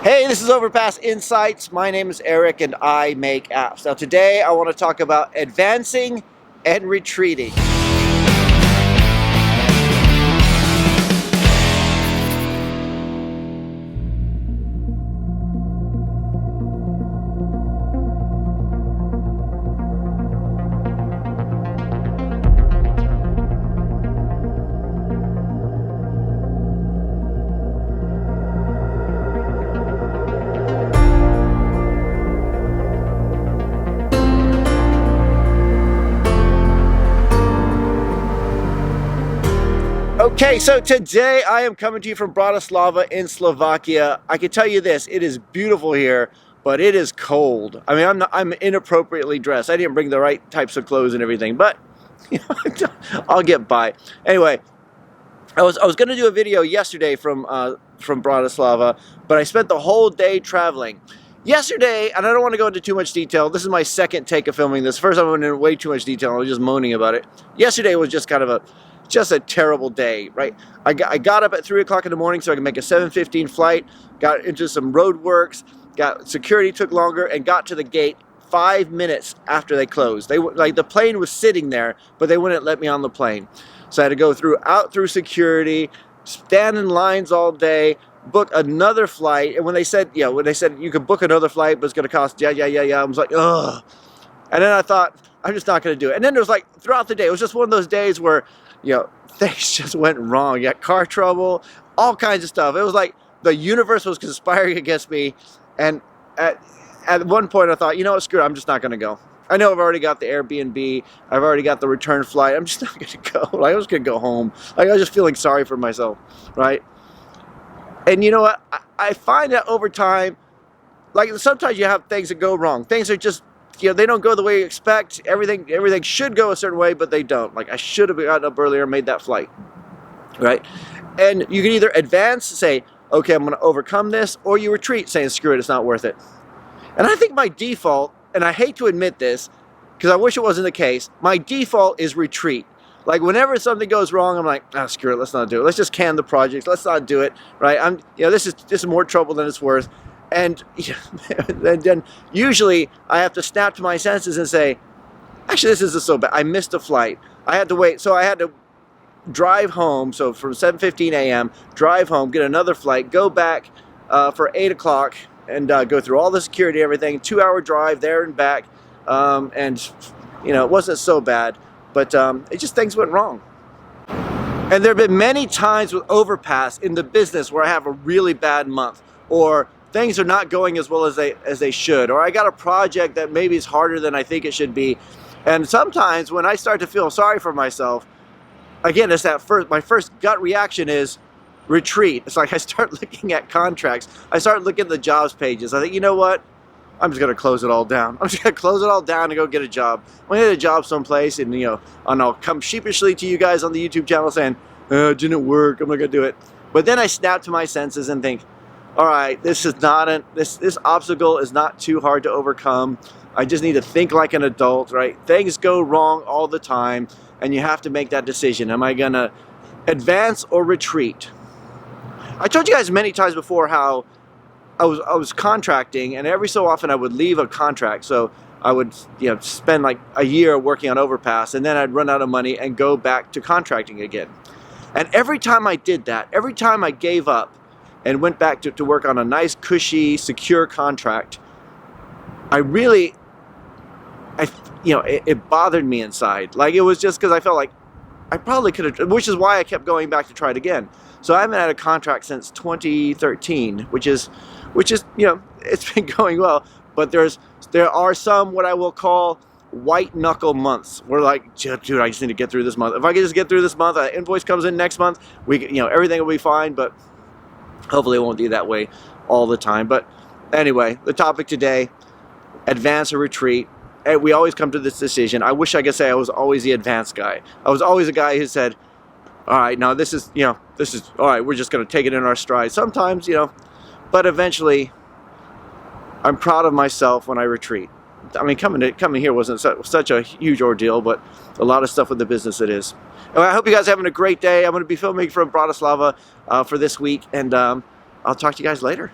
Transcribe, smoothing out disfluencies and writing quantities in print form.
Hey, this is Overpass Insights. My name is Eric and I make apps. Now today I want to talk about advancing and retreating. Okay, so today I am coming to you from Bratislava in Slovakia. I can tell you this, it is beautiful here, but it is cold. I mean, I'm inappropriately dressed. I didn't bring the right types of clothes and everything, but you know, I'll get by. Anyway, I was going to do a video yesterday from Bratislava, but I spent the whole day traveling. Yesterday, and I don't want to go into too much detail, this is my second take of filming this. First I went into way too much detail, I was just moaning about it. Yesterday was just kind of a terrible day, right? I got up at 3 o'clock in the morning so I could make a 7:15 flight, got into some road works, security took longer, and got to the gate 5 minutes after they closed. The plane was sitting there, but they wouldn't let me on the plane. So I had to go out through security, stand in lines all day, book another flight. And when they said you could book another flight, but it's going to cost, I was like, ugh. And then I thought, I'm just not going to do it. And then there was like, throughout the day, it was just one of those days where, things just went wrong. You got car trouble, all kinds of stuff. It was like the universe was conspiring against me. And at one point I thought, you know what, screw it, I'm just not going to go. I know I've already got the Airbnb. I've already got the return flight. I'm just not going to go. Like, I was going to go home. Like, I was just feeling sorry for myself, right? And you know what? I find that over time, like sometimes you have things that go wrong. Things are just, they don't go the way you expect. Everything should go a certain way, but they don't. Like, I should have gotten up earlier and made that flight, right? And you can either advance, say, okay, I'm going to overcome this, or you retreat, saying, screw it, it's not worth it. And I think my default, and I hate to admit this, because I wish it wasn't the case, my default is retreat. Like, whenever something goes wrong, I'm like, screw it, let's not do it. Let's just can the project. Let's not do it, right? This is more trouble than it's worth. And then usually I have to snap to my senses and say, actually, this isn't so bad. I missed a flight. I had to wait. So I had to drive home. So from 7:15 a.m., drive home, get another flight, go back for 8 o'clock and go through all the security, everything, 2-hour drive there and back. And it wasn't so bad, but it just, things went wrong. And there have been many times with Overpass in the business where I have a really bad month, or things are not going as well as they should, or I got a project that maybe is harder than I think it should be. And sometimes when I start to feel sorry for myself, again, it's my first gut reaction is retreat. It's like I start looking at contracts. I start looking at the jobs pages. I think, you know what? I'm just going to close it all down. I'm just going to close it all down and go get a job. I'm going to get a job someplace, and and I'll come sheepishly to you guys on the YouTube channel saying, it didn't work, I'm not going to do it. But then I snap to my senses and think, all right, this obstacle is not too hard to overcome. I just need to think like an adult, right? Things go wrong all the time, and you have to make that decision. Am I going to advance or retreat? I told you guys many times before how I was contracting, and every so often I would leave a contract. So I would spend like a year working on Overpass, and then I'd run out of money and go back to contracting again. And every time I did that, every time I gave up and went back to work on a nice, cushy, secure contract, it bothered me inside. Like, it was just because I felt like I probably could have, which is why I kept going back to try it again. So I haven't had a contract since 2013, which is, it's been going well, but there are some what I will call white knuckle months. We're like, dude, I just need to get through this month. If I can just get through this month, an invoice comes in next month, everything will be fine. But hopefully it won't be that way all the time. But anyway, the topic today, advance or retreat. And we always come to this decision. I wish I could say I was always the advanced guy. I was always a guy who said, all right, now this is all right, we're just going to take it in our stride. Sometimes, but eventually I'm proud of myself when I retreat. I mean, coming here wasn't such a huge ordeal, but a lot of stuff with the business it is. Anyway, I hope you guys are having a great day. I'm going to be filming from Bratislava for this week, and I'll talk to you guys later.